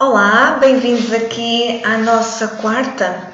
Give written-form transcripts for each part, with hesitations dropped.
Olá, bem-vindos aqui à nossa quarta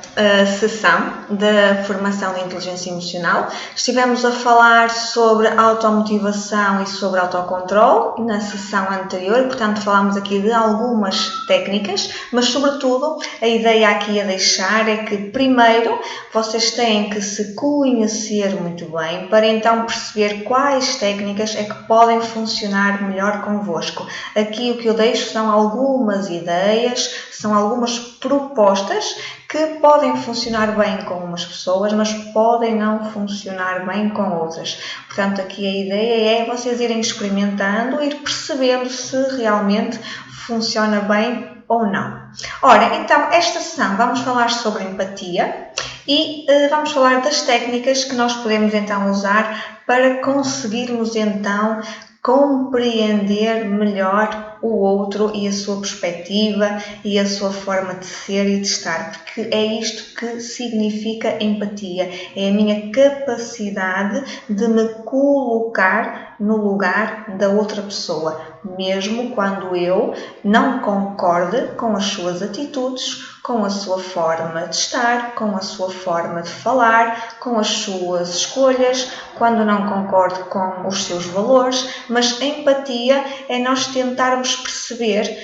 sessão da formação de inteligência emocional. Estivemos a falar sobre automotivação e sobre autocontrole na sessão anterior, portanto falámos aqui de algumas técnicas, mas sobretudo a ideia aqui a deixar é que primeiro vocês têm que se conhecer muito bem para então perceber quais técnicas é que podem funcionar melhor convosco. Aqui o que eu deixo são algumas ideias, são algumas propostas que podem funcionar bem com umas pessoas, mas podem não funcionar bem com outras. Portanto, aqui a ideia é vocês irem experimentando, ir percebendo se realmente funciona bem ou não. Ora, então, esta sessão vamos falar sobre empatia e vamos falar das técnicas que nós podemos então usar para conseguirmos então compreender melhor o outro e a sua perspectiva e a sua forma de ser e de estar, porque é isto que significa empatia, é a minha capacidade de me colocar no lugar da outra pessoa, mesmo quando eu não concorde com as suas atitudes, com a sua forma de estar, com a sua forma de falar, com as suas escolhas, quando não concordo com os seus valores, mas empatia é nós tentarmos perceber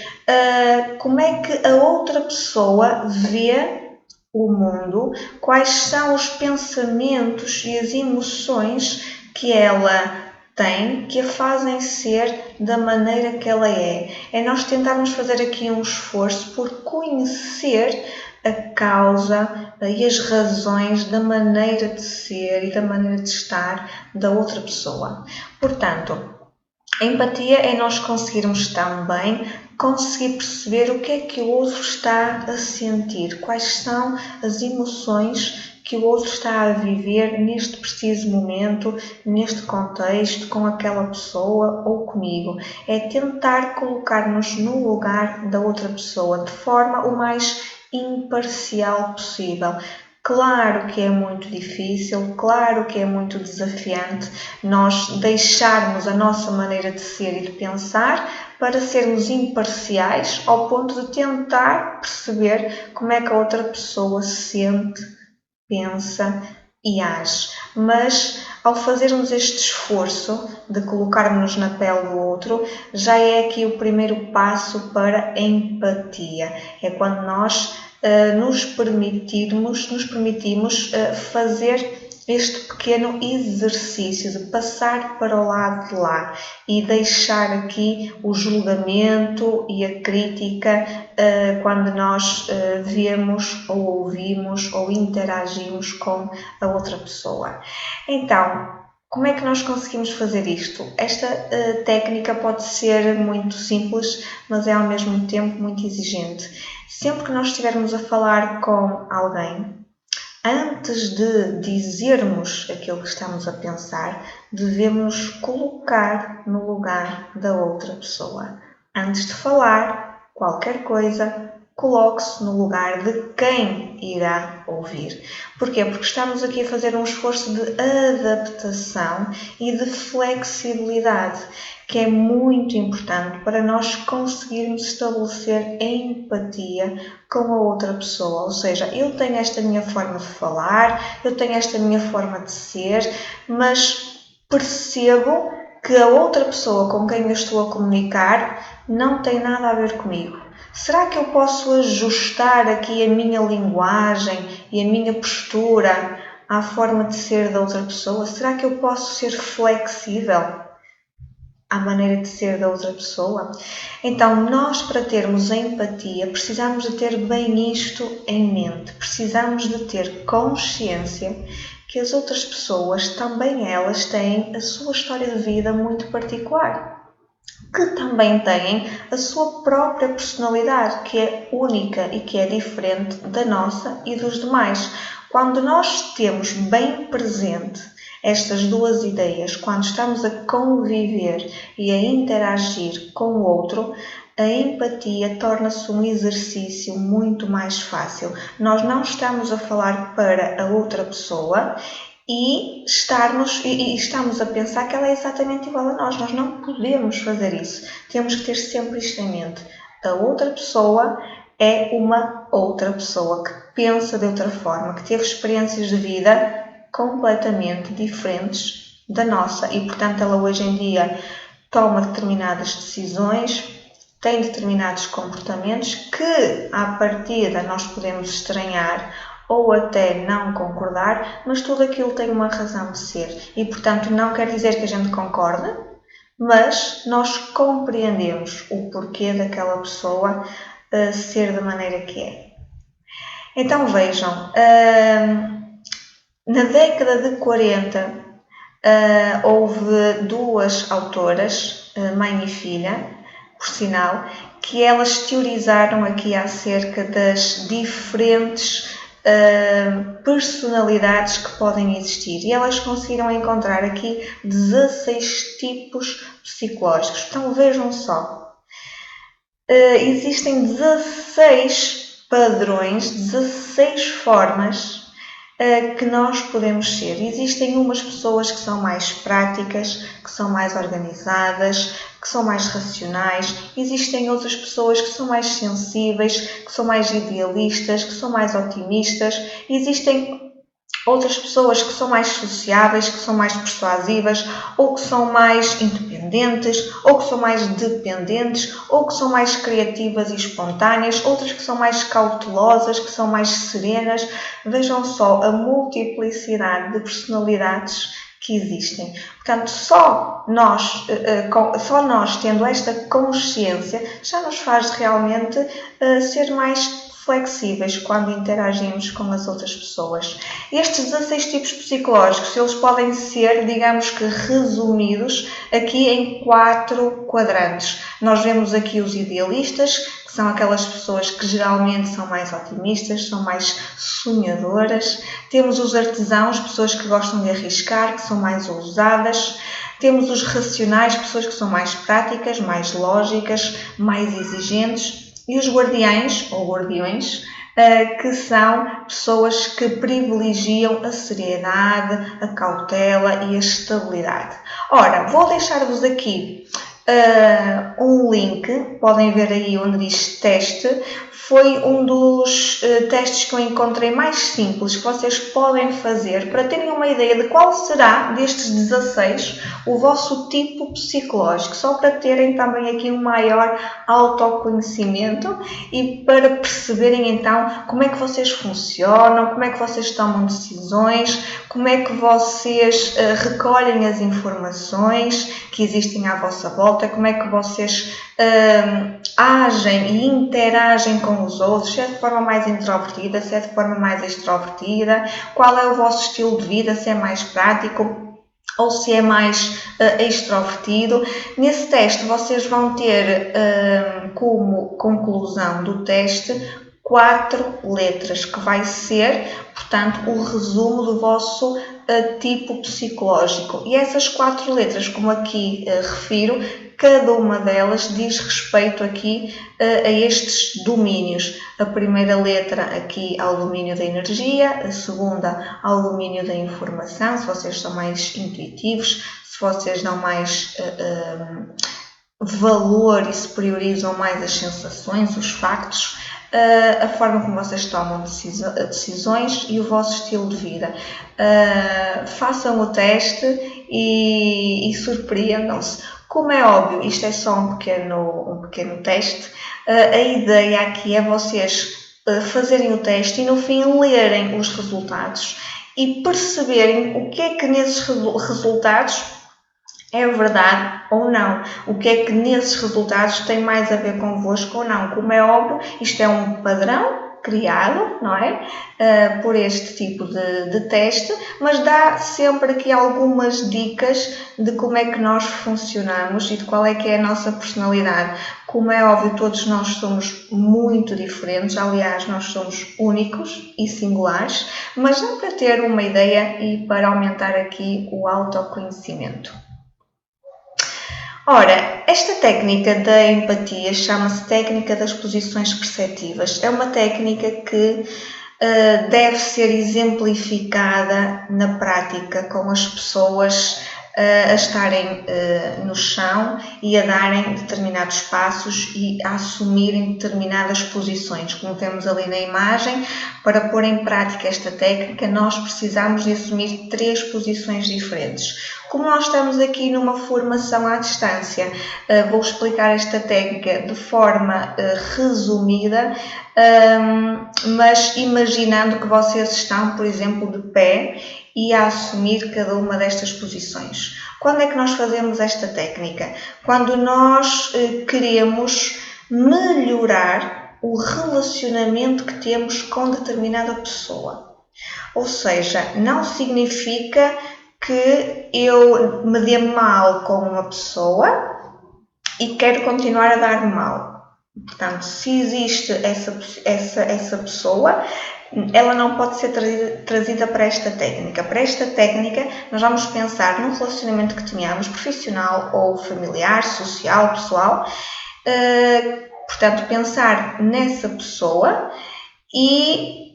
como é que a outra pessoa vê o mundo, quais são os pensamentos e as emoções que ela tem, que a fazem ser da maneira que ela é. É nós tentarmos fazer aqui um esforço por conhecer a causa e as razões da maneira de ser e da maneira de estar da outra pessoa. Portanto, a empatia é nós conseguirmos também conseguir perceber o que é que o outro está a sentir, quais são as emoções que o outro está a viver neste preciso momento, neste contexto, com aquela pessoa ou comigo. É tentar colocar-nos no lugar da outra pessoa de forma o mais imparcial possível. Claro que é muito difícil, claro que é muito desafiante nós deixarmos a nossa maneira de ser e de pensar para sermos imparciais ao ponto de tentar perceber como é que a outra pessoa se sente, pensa e age. Mas ao fazermos este esforço de colocarmos na pele do outro, já é aqui o primeiro passo para a empatia. É quando nós nos permitimos fazer este pequeno exercício de passar para o lado de lá e deixar aqui o julgamento e a crítica quando nós vemos ou ouvimos ou interagimos com a outra pessoa. Então, como é que nós conseguimos fazer isto? Esta técnica pode ser muito simples, mas é ao mesmo tempo muito exigente. Sempre que nós estivermos a falar com alguém, antes de dizermos aquilo que estamos a pensar, devemos colocar no lugar da outra pessoa. Antes de falar qualquer coisa, coloque-se no lugar de quem irá ouvir. Porquê? Porque estamos aqui a fazer um esforço de adaptação e de flexibilidade, que é muito importante para nós conseguirmos estabelecer empatia com a outra pessoa. Ou seja, eu tenho esta minha forma de falar, eu tenho esta minha forma de ser, mas percebo que a outra pessoa com quem eu estou a comunicar não tem nada a ver comigo. Será que eu posso ajustar aqui a minha linguagem e a minha postura à forma de ser da outra pessoa? Será que eu posso ser flexível à maneira de ser da outra pessoa? Então, nós para termos a empatia precisamos de ter bem isto em mente. Precisamos de ter consciência que as outras pessoas, também elas têm a sua história de vida muito particular, que também têm a sua própria personalidade, que é única e que é diferente da nossa e dos demais. Quando nós temos bem presente estas duas ideias, quando estamos a conviver e a interagir com o outro, a empatia torna-se um exercício muito mais fácil. Nós não estamos a falar para a outra pessoa e estamos a pensar que ela é exatamente igual a nós. Nós não podemos fazer isso. Temos que ter sempre isto em mente. A outra pessoa é uma outra pessoa que pensa de outra forma, que teve experiências de vida completamente diferentes da nossa e, portanto, ela hoje em dia toma determinadas decisões, tem determinados comportamentos que, à partida, nós podemos estranhar ou até não concordar, mas tudo aquilo tem uma razão de ser e, portanto, não quer dizer que a gente concorde, mas nós compreendemos o porquê daquela pessoa ser da maneira que é. Então vejam, na década de 40 houve duas autoras, mãe e filha, por sinal, que elas teorizaram aqui acerca das diferentes personalidades que podem existir e elas conseguiram encontrar aqui 16 tipos psicológicos. Então vejam só, existem 16 padrões, 16 formas que nós podemos ser. Existem umas pessoas que são mais práticas, que são mais organizadas, que são mais racionais. Existem outras pessoas que são mais sensíveis, que são mais idealistas, que são mais otimistas. Existem outras pessoas que são mais sociáveis, que são mais persuasivas, ou que são mais independentes, ou que são mais dependentes, ou que são mais criativas e espontâneas, outras que são mais cautelosas, que são mais serenas. Vejam só a multiplicidade de personalidades que existem. Portanto, só nós tendo esta consciência já nos faz realmente ser mais flexíveis quando interagimos com as outras pessoas. Estes 16 tipos psicológicos, eles podem ser, digamos que, resumidos aqui em 4 quadrantes. Nós vemos aqui os idealistas, que são aquelas pessoas que geralmente são mais otimistas, são mais sonhadoras. Temos os artesãos, pessoas que gostam de arriscar, que são mais ousadas. Temos os racionais, pessoas que são mais práticas, mais lógicas, mais exigentes. E os guardiães, ou guardiões, que são pessoas que privilegiam a seriedade, a cautela e a estabilidade. Ora, vou deixar-vos aqui um link, podem ver aí onde diz teste. Foi um dos testes que eu encontrei mais simples que vocês podem fazer para terem uma ideia de qual será destes 16 o vosso tipo psicológico, só para terem também aqui um maior autoconhecimento e para perceberem então como é que vocês funcionam, como é que vocês tomam decisões, como é que vocês recolhem as informações que existem à vossa volta, como é que vocês agem e interagem com os outros, se é de forma mais introvertida, se é de forma mais extrovertida, qual é o vosso estilo de vida, se é mais prático ou se é mais extrovertido. Nesse teste vocês vão ter como conclusão do teste 4 letras, que vai ser, portanto, o resumo do vosso tipo psicológico. E essas 4 letras, como aqui refiro, cada uma delas diz respeito aqui a estes domínios. A primeira letra aqui ao domínio da energia, a segunda ao domínio da informação, se vocês são mais intuitivos, se vocês dão mais valor e se priorizam mais as sensações, os factos, a forma como vocês tomam decisões e o vosso estilo de vida. Façam o teste e surpreendam-se. Como é óbvio, isto é só um pequeno teste. A ideia aqui é vocês fazerem o teste e no fim lerem os resultados e perceberem o que é que nesses resultados é verdade ou não. O que é que nesses resultados tem mais a ver convosco ou não. Como é óbvio, isto é um padrão criado, não é? Por este tipo de teste, mas dá sempre aqui algumas dicas de como é que nós funcionamos e de qual é que é a nossa personalidade. Como é óbvio, todos nós somos muito diferentes, aliás, nós somos únicos e singulares, mas dá para ter uma ideia e para aumentar aqui o autoconhecimento. Ora, esta técnica da empatia chama-se técnica das posições perceptivas. É uma técnica que deve ser exemplificada na prática com as pessoas a estarem no chão e a darem determinados passos e a assumirem determinadas posições. Como vemos ali na imagem, para pôr em prática esta técnica, nós precisamos de assumir 3 posições diferentes. Como nós estamos aqui numa formação à distância, vou explicar esta técnica de forma resumida, mas imaginando que vocês estão, por exemplo, de pé e a assumir cada uma destas posições. Quando é que nós fazemos esta técnica? Quando nós queremos melhorar o relacionamento que temos com determinada pessoa. Ou seja, não significa que eu me dê mal com uma pessoa e quero continuar a dar mal. Portanto, se existe essa pessoa, ela não pode ser trazida para esta técnica. Para esta técnica, nós vamos pensar num relacionamento que tenhamos, profissional ou familiar, social, pessoal. Portanto, pensar nessa pessoa e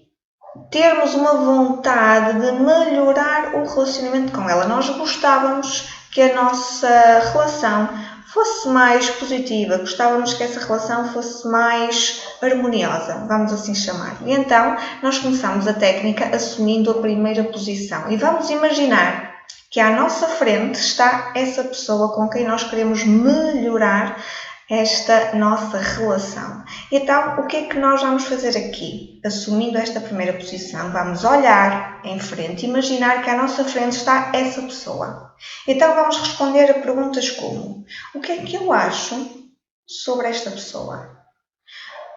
termos uma vontade de melhorar o relacionamento com ela. Nós gostávamos que a nossa relação fosse mais positiva, gostávamos que essa relação fosse mais harmoniosa, vamos assim chamar. E então, nós começamos a técnica assumindo a primeira posição. E vamos imaginar que à nossa frente está essa pessoa com quem nós queremos melhorar esta nossa relação. Então, o que é que nós vamos fazer aqui? Assumindo esta primeira posição, vamos olhar em frente, imaginar que à nossa frente está essa pessoa. Então, vamos responder a perguntas como: o que é que eu acho sobre esta pessoa?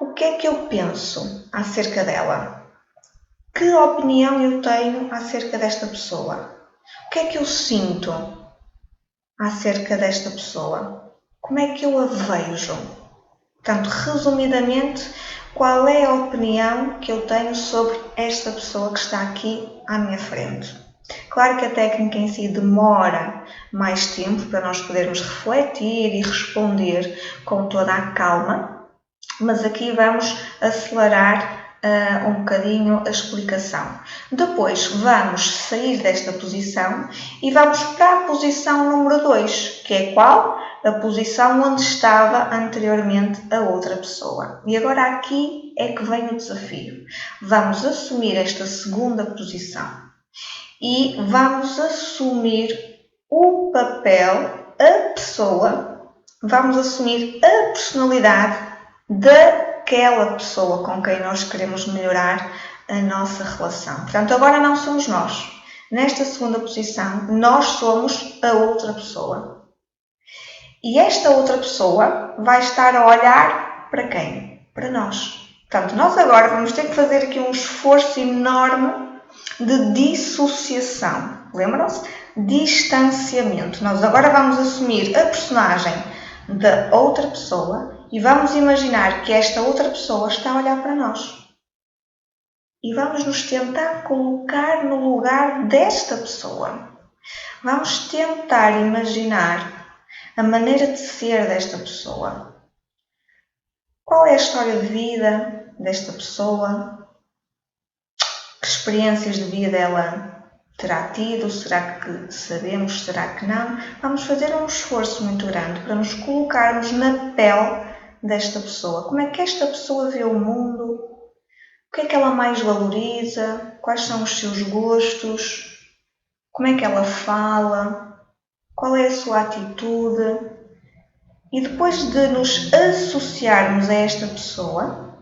O que é que eu penso acerca dela? Que opinião eu tenho acerca desta pessoa? O que é que eu sinto acerca desta pessoa? Como é que eu a vejo? Portanto, resumidamente, qual é a opinião que eu tenho sobre esta pessoa que está aqui à minha frente? Claro que a técnica em si demora mais tempo para nós podermos refletir e responder com toda a calma, mas aqui vamos acelerar um bocadinho a explicação. Depois vamos sair desta posição e vamos para a posição número 2, que é qual? A posição onde estava anteriormente a outra pessoa. E agora aqui é que vem o desafio. Vamos assumir esta segunda posição e vamos assumir o papel, a pessoa, vamos assumir a personalidade daquela pessoa com quem nós queremos melhorar a nossa relação. Portanto, agora não somos nós. Nesta segunda posição, nós somos a outra pessoa. E esta outra pessoa vai estar a olhar para quem? Para nós. Portanto, nós agora vamos ter que fazer aqui um esforço enorme de dissociação. Lembram-se? Distanciamento. Nós agora vamos assumir a personagem da outra pessoa e vamos imaginar que esta outra pessoa está a olhar para nós. E vamos nos tentar colocar no lugar desta pessoa. Vamos tentar imaginar a maneira de ser desta pessoa. Qual é a história de vida desta pessoa? Que experiências de vida ela terá tido? Será que sabemos? Será que não? Vamos fazer um esforço muito grande para nos colocarmos na pele desta pessoa. Como é que esta pessoa vê o mundo? O que é que ela mais valoriza? Quais são os seus gostos? Como é que ela fala? Qual é a sua atitude? E depois de nos associarmos a esta pessoa,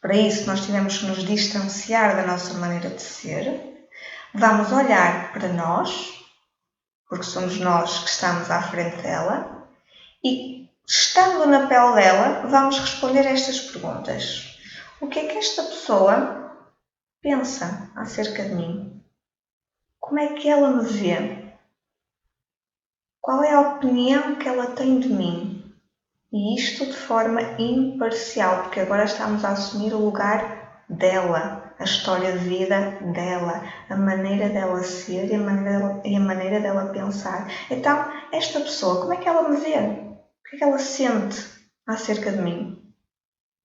para isso nós tivemos que nos distanciar da nossa maneira de ser, vamos olhar para nós, porque somos nós que estamos à frente dela, e estando na pele dela, vamos responder estas perguntas. O que é que esta pessoa pensa acerca de mim? Como é que ela me vê? Qual é a opinião que ela tem de mim? E isto de forma imparcial, porque agora estamos a assumir o lugar dela, a história de vida dela, a maneira dela ser e a maneira dela pensar. Então, esta pessoa, como é que ela me vê? O que é que ela sente acerca de mim?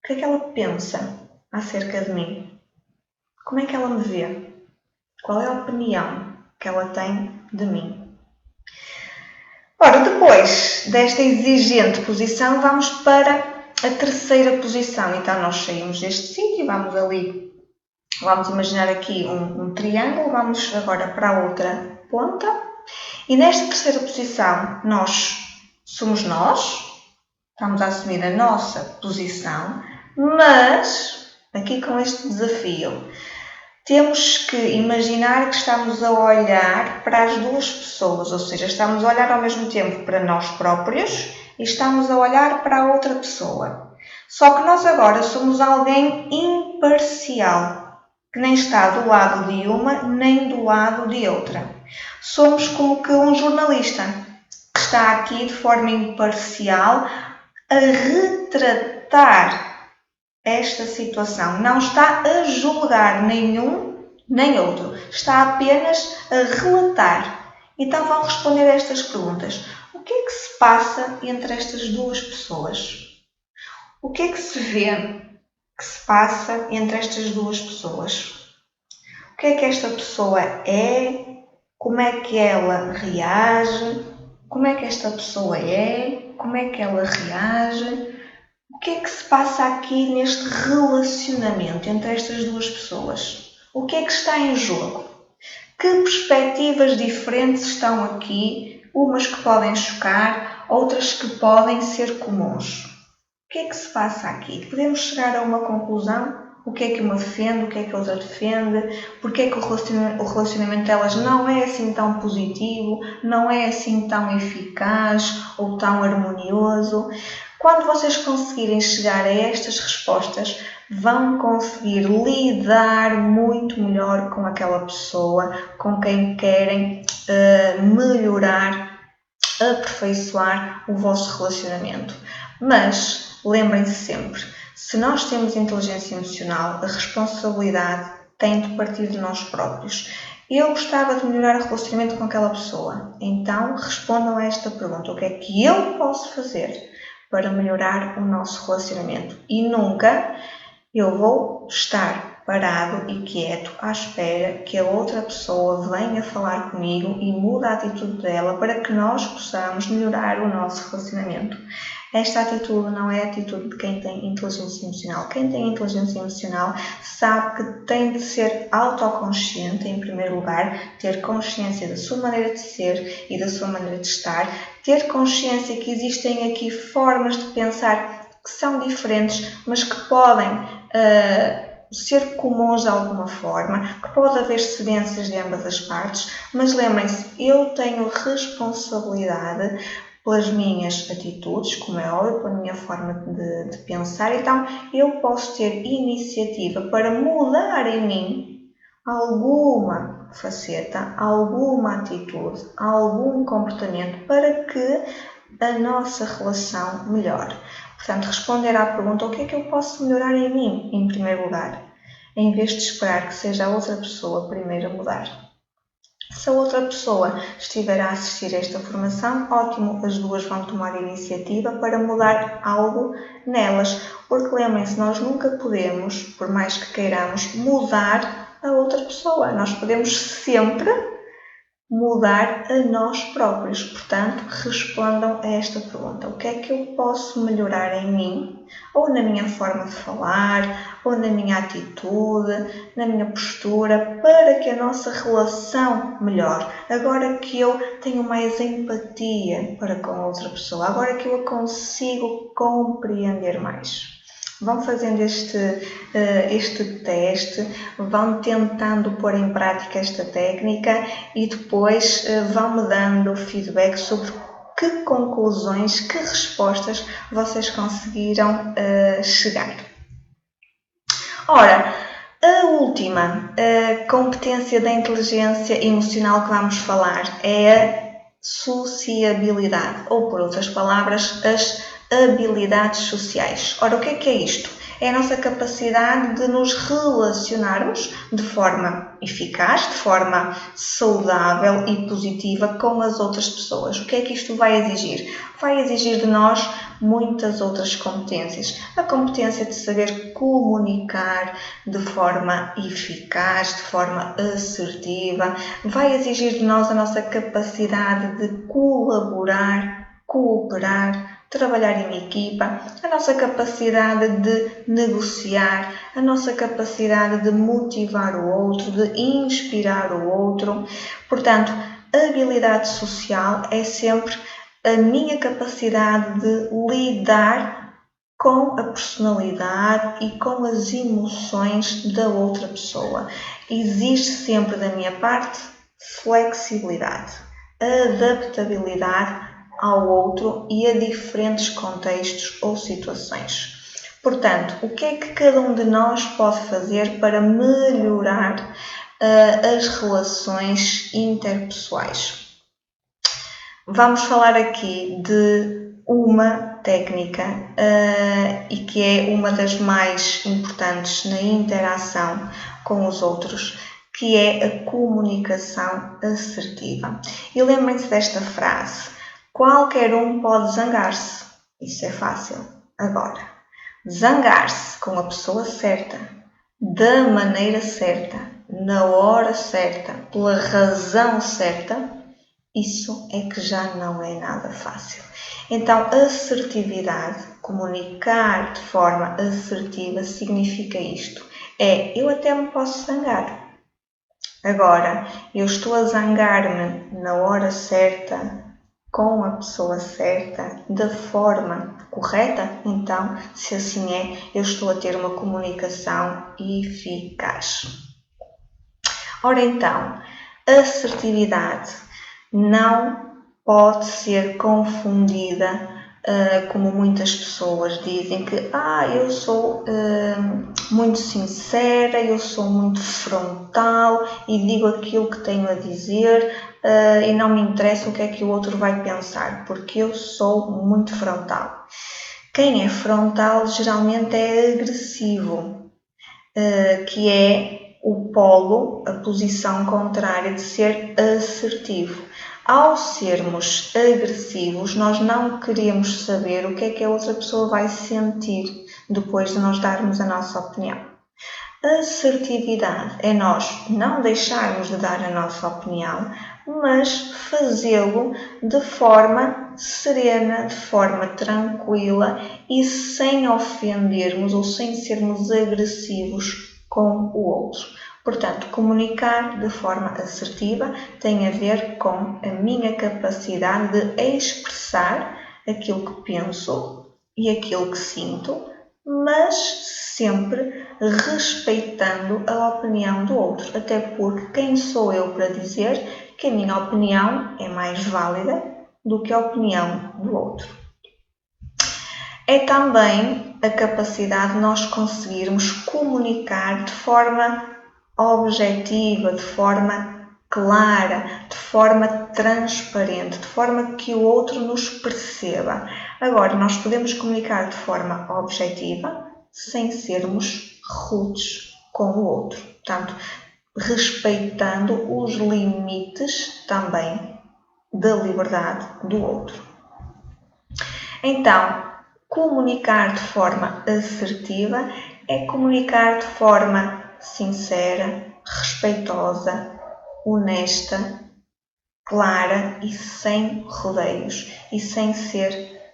O que é que ela pensa acerca de mim? Como é que ela me vê? Qual é a opinião que ela tem de mim? Ora, depois desta exigente posição, vamos para a terceira posição. Então, nós saímos deste sítio, vamos ali, vamos imaginar aqui um triângulo, vamos agora para a outra ponta. E nesta terceira posição, somos nós, estamos a assumir a nossa posição, mas, aqui com este desafio, temos que imaginar que estamos a olhar para as duas pessoas, ou seja, estamos a olhar ao mesmo tempo para nós próprios e estamos a olhar para a outra pessoa. Só que nós agora somos alguém imparcial, que nem está do lado de uma nem do lado de outra. Somos como que um jornalista que está aqui de forma imparcial a retratar esta situação. Não está a julgar nenhum nem outro. Está apenas a relatar. Então vão responder a estas perguntas. O que é que se passa entre estas duas pessoas? O que é que se vê que se passa entre estas duas pessoas? O que é que esta pessoa é? Como é que ela reage? Como é que esta pessoa é? Como é que ela reage? O que é que se passa aqui neste relacionamento entre estas duas pessoas? O que é que está em jogo? Que perspectivas diferentes estão aqui? Umas que podem chocar, outras que podem ser comuns. O que é que se passa aqui? Podemos chegar a uma conclusão? O que é que uma defende? O que é que a outra defende? Porque é que o relacionamento delas não é assim tão positivo? Não é assim tão eficaz ou tão harmonioso? Quando vocês conseguirem chegar a estas respostas, vão conseguir lidar muito melhor com aquela pessoa, com quem querem melhorar, aperfeiçoar o vosso relacionamento. Mas lembrem-se sempre, se nós temos inteligência emocional, a responsabilidade tem de partir de nós próprios. Eu gostava de melhorar o relacionamento com aquela pessoa. Então respondam a esta pergunta. O que é que eu posso fazer para melhorar o nosso relacionamento? E nunca eu vou estar parado e quieto à espera que a outra pessoa venha falar comigo e mude a atitude dela para que nós possamos melhorar o nosso relacionamento. Esta atitude não é a atitude de quem tem inteligência emocional. Quem tem inteligência emocional sabe que tem de ser autoconsciente, em primeiro lugar, ter consciência da sua maneira de ser e da sua maneira de estar, ter consciência que existem aqui formas de pensar que são diferentes, mas que podem ser comuns de alguma forma, que pode haver cedências de ambas as partes, mas lembrem-se, eu tenho responsabilidade pelas minhas atitudes, como é óbvio, pela minha forma de pensar, então eu posso ter iniciativa para mudar em mim alguma faceta, alguma atitude, algum comportamento para que a nossa relação melhore. Portanto, responder à pergunta, o que é que eu posso melhorar em mim, em primeiro lugar, em vez de esperar que seja a outra pessoa primeiro a mudar. Se a outra pessoa estiver a assistir a esta formação, ótimo, as duas vão tomar iniciativa para mudar algo nelas. Porque lembrem-se, nós nunca podemos, por mais que queiramos, mudar a outra pessoa. Nós podemos sempre mudar a nós próprios. Portanto, respondam a esta pergunta. O que é que eu posso melhorar em mim? Ou na minha forma de falar, ou na minha atitude, na minha postura, para que a nossa relação melhore. Agora que eu tenho mais empatia para com a outra pessoa, agora que eu a consigo compreender mais. Vão fazendo este teste, vão tentando pôr em prática esta técnica e depois vão-me dando feedback sobre que conclusões, que respostas vocês conseguiram chegar. Ora, a última competência da inteligência emocional que vamos falar é a sociabilidade, ou por outras palavras, as habilidades sociais. Ora, o que é isto? É a nossa capacidade de nos relacionarmos de forma eficaz, de forma saudável e positiva com as outras pessoas. O que é que isto vai exigir? Vai exigir de nós muitas outras competências. A competência de saber comunicar de forma eficaz, de forma assertiva, vai exigir de nós a nossa capacidade de colaborar, cooperar, trabalhar em equipa, a nossa capacidade de negociar, a nossa capacidade de motivar o outro, de inspirar o outro. Portanto, a habilidade social é sempre a minha capacidade de lidar com a personalidade e com as emoções da outra pessoa. Exige sempre da minha parte flexibilidade, adaptabilidade ao outro e a diferentes contextos ou situações. Portanto, o que é que cada um de nós pode fazer para melhorar as relações interpessoais? Vamos falar aqui de uma técnica e que é uma das mais importantes na interação com os outros, que é a comunicação assertiva. E lembrem-se desta frase: qualquer um pode zangar-se. Isso é fácil. Agora, zangar-se com a pessoa certa, da maneira certa, na hora certa, pela razão certa, isso é que já não é nada fácil. Então, assertividade, comunicar de forma assertiva, significa isto. Eu até me posso zangar. Agora, eu estou a zangar-me na hora certa, com a pessoa certa, da forma correta? Então, se assim é, eu estou a ter uma comunicação eficaz. Ora então, assertividade não pode ser confundida, como muitas pessoas dizem, que eu sou muito sincera, eu sou muito frontal e digo aquilo que tenho a dizer e não me interessa o que é que o outro vai pensar, porque eu sou muito frontal. Quem é frontal geralmente é agressivo, que é o polo, a posição contrária de ser assertivo. Ao sermos agressivos, nós não queremos saber o que é que a outra pessoa vai sentir depois de nós darmos a nossa opinião. Assertividade é nós não deixarmos de dar a nossa opinião, mas fazê-lo de forma serena, de forma tranquila e sem ofendermos ou sem sermos agressivos com o outro. Portanto, comunicar de forma assertiva tem a ver com a minha capacidade de expressar aquilo que penso e aquilo que sinto, mas sempre respeitando a opinião do outro, até porque quem sou eu para dizer que a minha opinião é mais válida do que a opinião do outro. É também a capacidade de nós conseguirmos comunicar de forma objetiva, de forma clara, de forma transparente, de forma que o outro nos perceba. Agora, nós podemos comunicar de forma objetiva sem sermos rudes com o outro. Portanto, respeitando os limites também da liberdade do outro. Então, comunicar de forma assertiva é comunicar de forma sincera, respeitosa, honesta, clara e sem rodeios e sem ser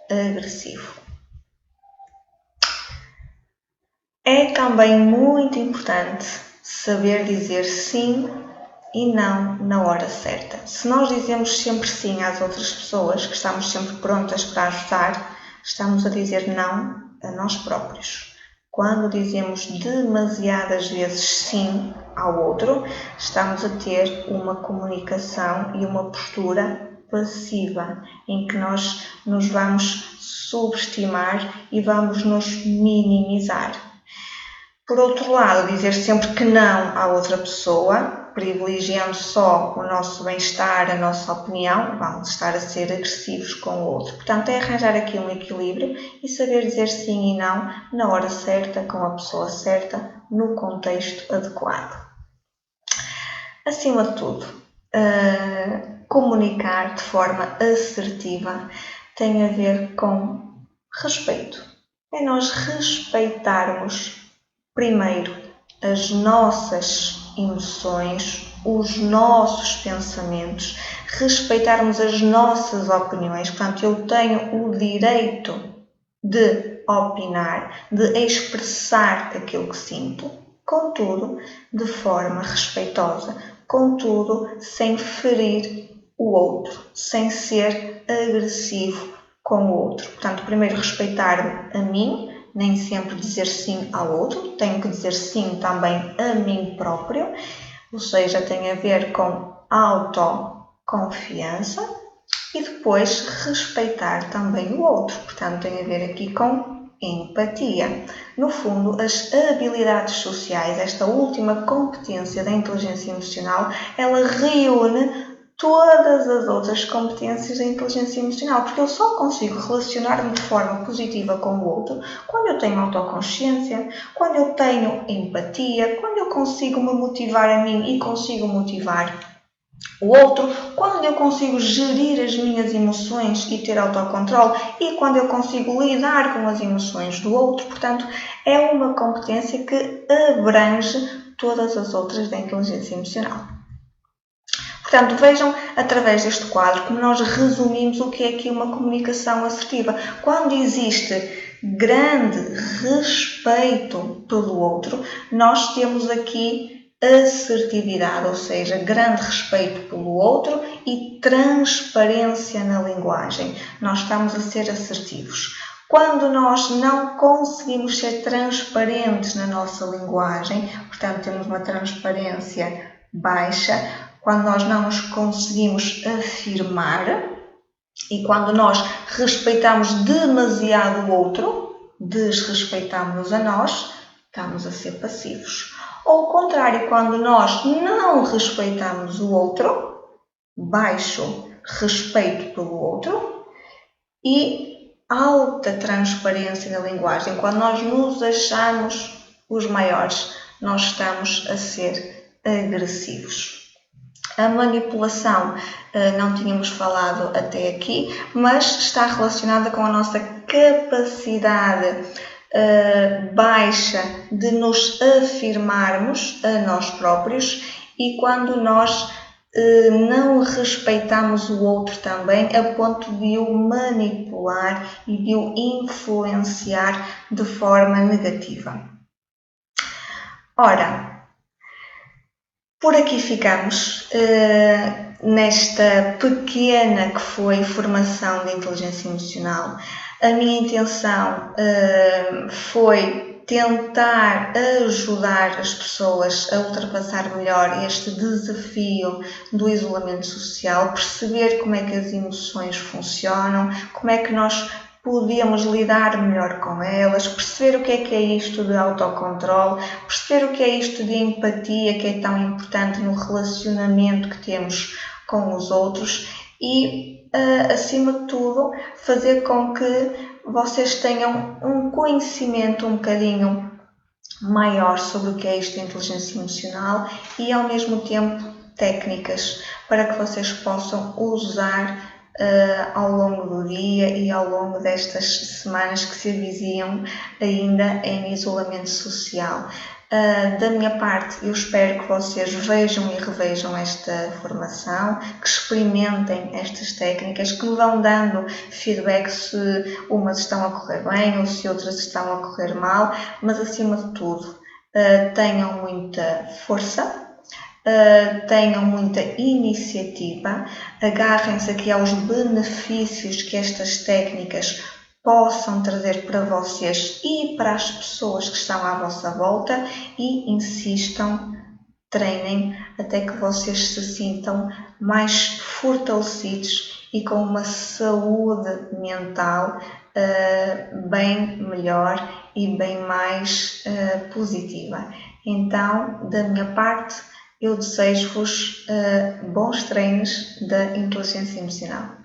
agressivo. É também muito importante saber dizer sim e não na hora certa. Se nós dizemos sempre sim às outras pessoas, que estamos sempre prontas para ajudar, estamos a dizer não a nós próprios. Quando dizemos demasiadas vezes sim ao outro, estamos a ter uma comunicação e uma postura passiva, em que nós nos vamos subestimar e vamos nos minimizar. Por outro lado, dizer sempre que não à outra pessoa, privilegiando só o nosso bem-estar, a nossa opinião, vamos estar a ser agressivos com o outro. Portanto, é arranjar aqui um equilíbrio e saber dizer sim e não na hora certa, com a pessoa certa, no contexto adequado. Acima de tudo, comunicar de forma assertiva tem a ver com Respeito. É nós respeitarmos primeiro as nossas emoções, os nossos pensamentos, respeitarmos as nossas opiniões. Portanto, eu tenho o direito de opinar, de expressar aquilo que sinto, contudo, de forma respeitosa, contudo, sem ferir o outro, sem ser agressivo com o outro. Portanto, primeiro respeitar-me a mim, nem sempre dizer sim ao outro, tenho que dizer sim também a mim próprio, ou seja, tem a ver com autoconfiança e depois respeitar também o outro, portanto tem a ver aqui com empatia. No fundo, as habilidades sociais, esta última competência da inteligência emocional, ela reúne todas as outras competências da inteligência emocional, porque eu só consigo relacionar-me de forma positiva com o outro quando eu tenho autoconsciência, quando eu tenho empatia, quando eu consigo me motivar a mim e consigo motivar o outro, quando eu consigo gerir as minhas emoções e ter autocontrole e quando eu consigo lidar com as emoções do outro. Portanto, é uma competência que abrange todas as outras da inteligência emocional. Portanto, vejam através deste quadro como nós resumimos o que é aqui uma comunicação assertiva. Quando existe grande respeito pelo outro, nós temos aqui assertividade, ou seja, grande respeito pelo outro e transparência na linguagem. Nós estamos a ser assertivos. Quando nós não conseguimos ser transparentes na nossa linguagem, portanto, temos uma transparência baixa, quando nós não nos conseguimos afirmar e quando nós respeitamos demasiado o outro, desrespeitamos-nos a nós, estamos a ser passivos. Ao contrário, quando nós não respeitamos o outro, baixo respeito pelo outro e alta transparência na linguagem. Quando nós nos achamos os maiores, nós estamos a ser agressivos. A manipulação não tínhamos falado até aqui, mas está relacionada com a nossa capacidade baixa de nos afirmarmos a nós próprios e quando nós não respeitamos o outro também a ponto de o manipular e de o influenciar de forma negativa. Ora, por aqui ficamos nesta pequena que foi formação de inteligência emocional. A minha intenção foi tentar ajudar as pessoas a ultrapassar melhor este desafio do isolamento social, perceber como é que as emoções funcionam, como é que nós podemos lidar melhor com elas, perceber o que é isto de autocontrole, perceber o que é isto de empatia, que é tão importante no relacionamento que temos com os outros e, acima de tudo, fazer com que vocês tenham um conhecimento um bocadinho maior sobre o que é isto de inteligência emocional e, ao mesmo tempo, técnicas para que vocês possam usar ao longo do dia e ao longo destas semanas que se avizinham ainda em isolamento social. Da minha parte, eu espero que vocês vejam e revejam esta formação, que experimentem estas técnicas, que me vão dando feedback se umas estão a correr bem ou se outras estão a correr mal, mas acima de tudo, tenham muita força, tenham muita iniciativa, agarrem-se aqui aos benefícios que estas técnicas possam trazer para vocês e para as pessoas que estão à vossa volta e insistam, treinem até que vocês se sintam mais fortalecidos e com uma saúde mental bem melhor e bem mais positiva. Então, da minha parte, eu desejo-vos bons treinos da inteligência emocional.